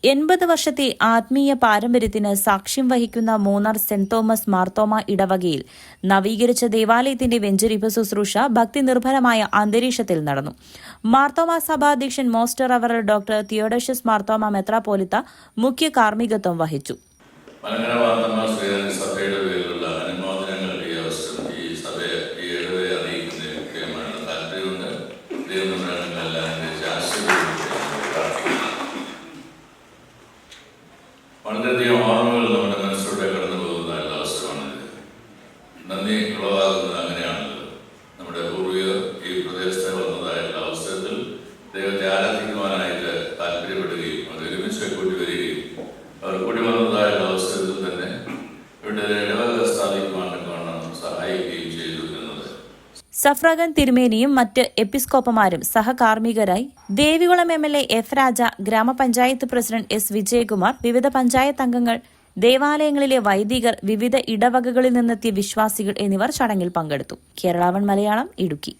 80 വർഷത്തെ ആത്മീയ പാരമ്പര്യത്തിന് സാക്ഷ്യം വഹിക്കുന്ന മൂന്നാർ സെന്റ് തോമസ് മാർത്തോമ ഇടവകയിൽ നവീകരിച്ച ദേവാലയത്തിന്റെ വെഞ്ചരിപ്പ് ശുശ്രൂഷ ഭക്തിനിർഭരമായ അന്തരീക്ഷത്തിൽ നടന്നു. മാർത്തോമ സഭാധ്യക്ഷൻ മോസ്റ്റർ റവറൽ ഡോക്ടർ തിയോഡഷ്യസ് മാർത്തോമ മെത്രാപ്പോലിത്ത മുഖ്യ കാർമ്മികത്വം വഹിച്ചു. വളരെയധികം ഓർമ്മകൾ നമ്മുടെ മനസ്സിലൂടെ കടന്നു പോകുന്ന എല്ലാ അവസരമാണിത്. നന്ദി ഉളവാകുന്നത് അങ്ങനെയാണല്ലോ. നമ്മുടെ പൂർവികർ ഈ പ്രദേശത്ത് വന്നതായുള്ള അവസരത്തിൽ ദൈവത്തെ ആരാധിക്കുവാനായിട്ട് താല്പര്യപ്പെടുകയും അത് ഒരുമിച്ച് കൂടി വരികയും അവർ കൂടി വന്നതായുള്ള അവസരത്തിൽ തന്നെ ഇവിടെ ഇടവക സ്ഥാപിക്കുവാൻ സഹായിക്കുകയും ചെയ്തു എന്നത്. സഫ്രഗൻ തിരുമേനിയും മറ്റ് എപ്പിസ്കോപ്പമാരും സഹകാർമ്മികരായി ദേവികുളം MLA F. രാജ, ഗ്രാമപഞ്ചായത്ത് പ്രസിഡന്റ് S. വിജയകുമാർ, വിവിധ പഞ്ചായത്ത് അംഗങ്ങൾ, ദേവാലയങ്ങളിലെ വൈദികർ, വിവിധ ഇടവകകളിൽ നിന്നെത്തിയ വിശ്വാസികൾ എന്നിവർ ചടങ്ങിൽ പങ്കെടുത്തു. കേരള 1 മലയാളം, ഇടുക്കി.